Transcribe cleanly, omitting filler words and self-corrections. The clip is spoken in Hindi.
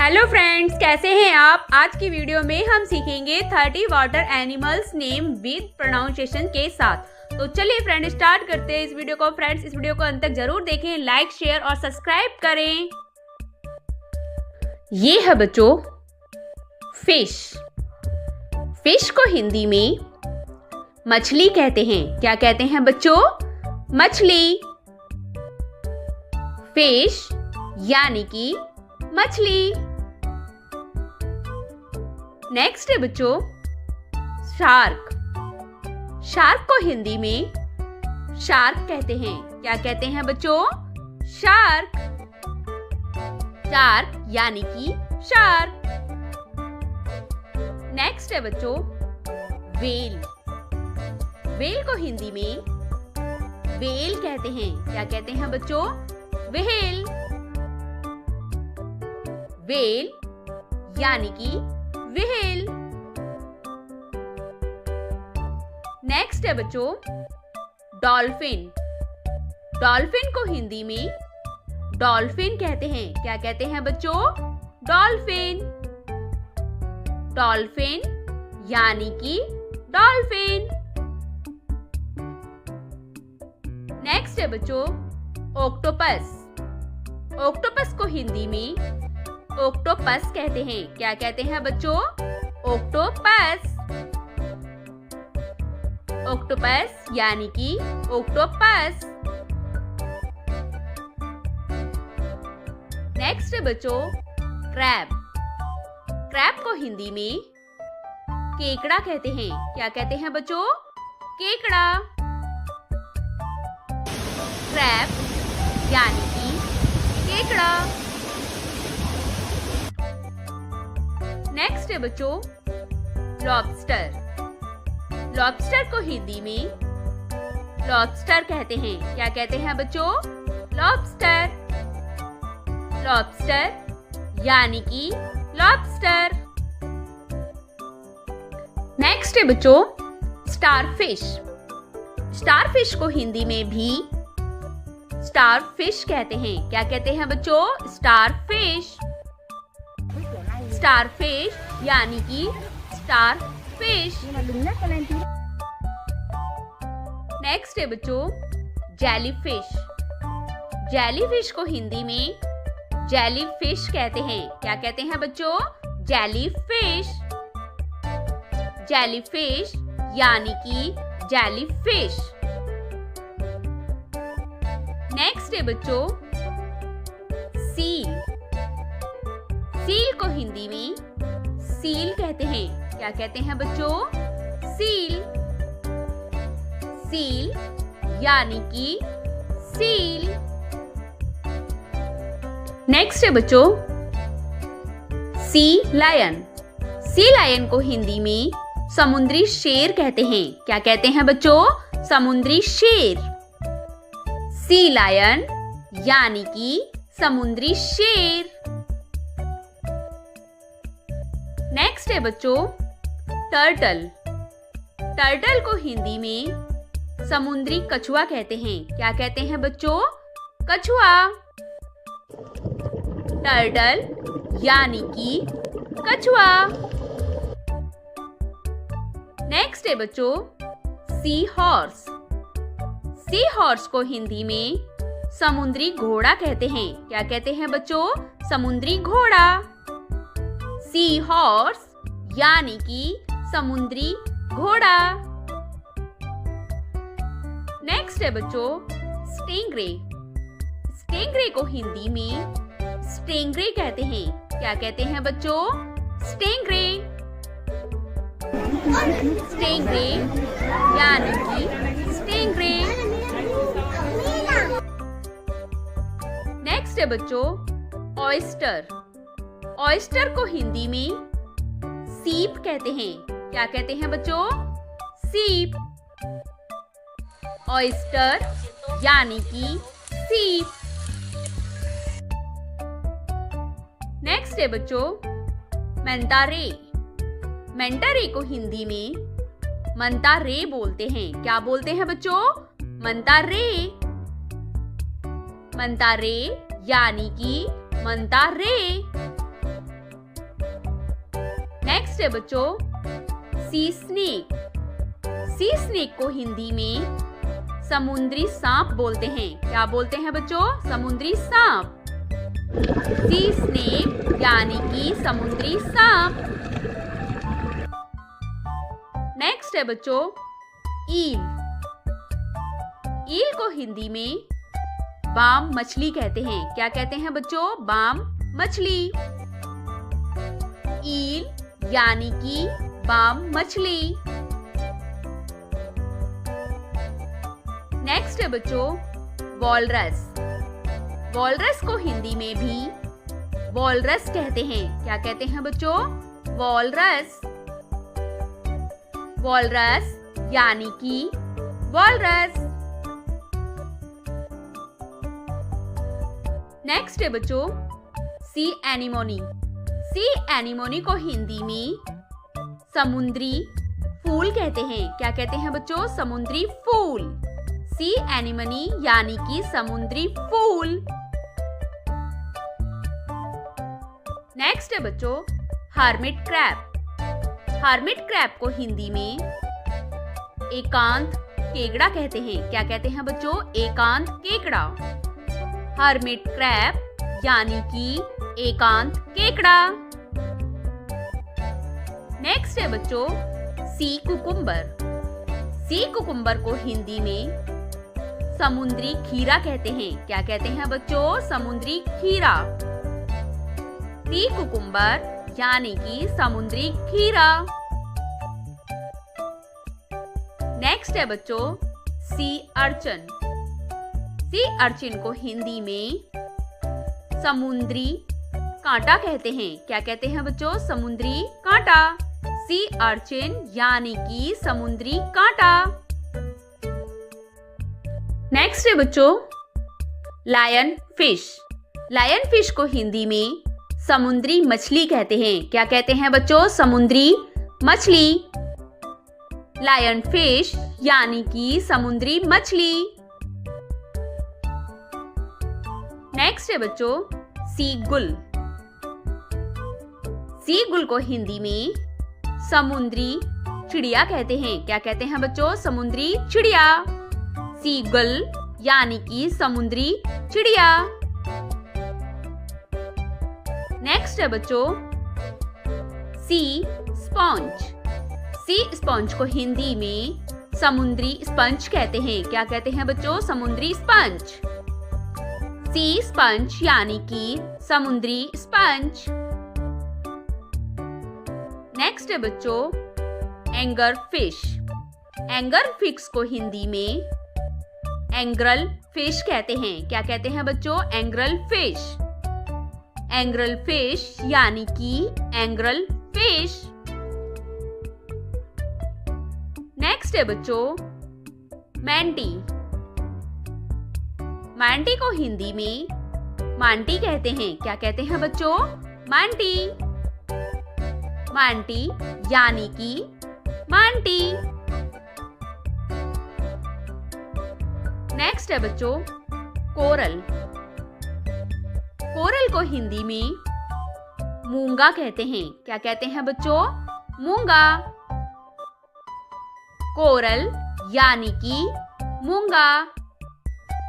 हेलो फ्रेंड्स, कैसे हैं आप। आज की वीडियो में हम सीखेंगे 30 water animals name with pronunciation के साथ। तो चलिए फ्रेंड स्टार्ट करते हैं इस वीडियो को। फ्रेंड्स इस वीडियो को अंत तक जरूर देखें, लाइक शेयर और सब्सक्राइब करें। ये है बच्चों फिश। फिश को हिंदी में मछली कहते हैं। क्या कहते हैं बच्चों? मछली। फिश यानी कि मछली। नेक्स्ट है बच्चों शार्क। शार्क को हिंदी में शार्क कहते हैं। क्या कहते हैं बच्चों? शार्क। शार्क यानी कि शार्क। नेक्स्ट है बच्चों व्हेल। व्हेल को हिंदी में व्हेल कहते हैं। क्या कहते हैं बच्चों? व्हेल। व्हेल यानी कि व्हेल। नेक्स्ट है बच्चों डॉल्फिन। डॉल्फिन को हिंदी में डॉल्फिन कहते हैं। क्या कहते हैं बच्चों? डॉल्फिन। डॉल्फिन यानी कि डॉल्फिन। नेक्स्ट है बच्चों ऑक्टोपस। ऑक्टोपस को हिंदी में ऑक्टोपस कहते हैं। क्या कहते हैं बच्चों? ऑक्टोपस। ऑक्टोपस यानी कि ऑक्टोपस। नेक्स्ट है बच्चों क्रैब। क्रैब को हिंदी में केकड़ा कहते हैं। क्या कहते हैं बच्चों? केकड़ा। क्रैब यानी कि केकड़ा। नेक्स्ट है बच्चों लॉबस्टर। लॉबस्टर को हिंदी में लॉबस्टर कहते हैं। क्या कहते हैं बच्चों? लॉबस्टर। लॉबस्टर यानी कि लॉबस्टर। नेक्स्ट है बच्चों स्टारफिश। स्टारफिश को हिंदी में भी स्टारफिश कहते हैं। क्या कहते हैं बच्चों? स्टारफिश। स्टारफिश यानी कि स्टारफिश। नेक्स्ट है बच्चों जेलीफिश। जेलीफिश को हिंदी में जेलीफिश कहते हैं। क्या कहते हैं बच्चों? जेलीफिश। जेलीफिश यानी कि जेलीफिश। नेक्स्ट है बच्चों सील। सील को हिंदी में सील कहते हैं। क्या कहते हैं बच्चों? सील। सील यानी कि सील। नेक्स्ट है बच्चों सी लायन। सी लायन को हिंदी में समुद्री शेर कहते हैं। क्या कहते हैं बच्चों? समुद्री शेर। सी लायन यानी कि समुद्री शेर। नेक्स्ट है बच्चों टर्टल। टर्टल को हिंदी में समुद्री कछुआ कहते हैं। क्या कहते हैं बच्चों? कछुआ। टर्टल यानी कि कछुआ। नेक्स्ट है बच्चों सी हॉर्स। सी हॉर्स को हिंदी में समुद्री घोड़ा कहते हैं। क्या कहते हैं बच्चों? समुद्री घोड़ा। सी हॉर्स यानी कि समुद्री घोड़ा। नेक्स्ट है बच्चों स्टिंगरे। स्टिंगरे को हिंदी में स्टिंगरे कहते हैं। क्या कहते हैं बच्चों? स्टिंगरे। स्टिंगरे यानी कि स्टिंगरे। नेक्स्ट है बच्चों ऑयस्टर। ऑयस्टर को हिंदी में सीप कहते हैं। क्या कहते हैं बच्चों? सीप। ऑयस्टर यानी कि सीप। नेक्स्ट है बच्चों मेंटा रे। मेंटा रे को हिंदी में मंता रे बोलते हैं। क्या बोलते हैं बच्चों? मंता रे। मंता रे यानी कि मंता रे। नेक्स्ट है बच्चों सी स्नेक। सी स्नेक को हिंदी में समुद्री सांप बोलते हैं। क्या बोलते हैं बच्चों? समुद्री सांप। सी स्नेक यानी कि समुद्री सांप। नेक्स्ट है बच्चों ईल। ईल को हिंदी में बाम मछली कहते हैं। क्या कहते हैं बच्चों? बाम मछली। ईल यानी कि बाम मछली। नेक्स्ट है बच्चों वॉलरस। वॉलरस को हिंदी में भी वॉलरस कहते हैं। क्या कहते हैं बच्चों? वॉलरस। वॉलरस यानी कि वॉलरस। नेक्स्ट है बच्चों सी एनीमोनी। सी एनीमोनी को हिंदी में समुद्री फूल कहते हैं। क्या कहते हैं बच्चों? समुद्री फूल। सी एनीमोनी यानी कि समुद्री फूल। नेक्स्ट है बच्चों हर्मिट क्रैब। हर्मिट क्रैब को हिंदी में एकांत केकड़ा कहते हैं। क्या कहते हैं बच्चों? एकांत केकड़ा। हर्मिट क्रैब यानी कि एकांत केकड़ा। नेक्स्ट है बच्चों सी कुकुम्बर। सी कुकुम्बर को हिंदी में समुद्री खीरा कहते हैं। क्या कहते हैं बच्चों? समुद्री खीरा। सी कुकुम्बर यानी कि समुद्री खीरा। नेक्स्ट है बच्चों सी अर्चिन। सी अर्चिन को हिंदी में समुद्री कांटा कहते हैं। क्या कहते हैं बच्चों? समुद्री कांटा। सी अर्चिन यानी कि समुद्री कांटा। नेक्स्ट है बच्चों लायन फिश। लायन फिश को हिंदी में समुद्री मछली कहते हैं। क्या कहते हैं बच्चों? समुद्री मछली। लायन फिश यानी कि समुद्री मछली। नेक्स्ट है बच्चों सी गुल। सी गुल को हिंदी में समुद्री चिड़िया कहते हैं। क्या कहते हैं बच्चों? समुद्री चिड़िया। सी गुल यानी कि समुद्री चिड़िया। नेक्स्ट है बच्चों सी स्पॉन्ज। सी स्पॉन्ज को हिंदी में समुद्री स्पंज कहते हैं। क्या कहते हैं बच्चों? समुद्री स्पंज। सी स्पंज यानी कि समुद्री स्पंज। नेक्स्ट है बच्चों एंगर फिश। एंगर फिश को हिंदी में एंग्रल फिश कहते हैं। क्या कहते हैं बच्चों? एंग्रल फिश। एंग्रल फिश यानी कि एंग्रल फिश। नेक्स्ट है बच्चों मैंटी। मैंटी को हिंदी में मांटी कहते हैं। क्या कहते हैं बच्चों? मांटी। मांटी यानी कि मांटी। नेक्स्ट है बच्चों कोरल। कोरल को हिंदी में मूंगा कहते हैं। क्या कहते हैं बच्चों? मूंगा। कोरल यानी कि मूंगा।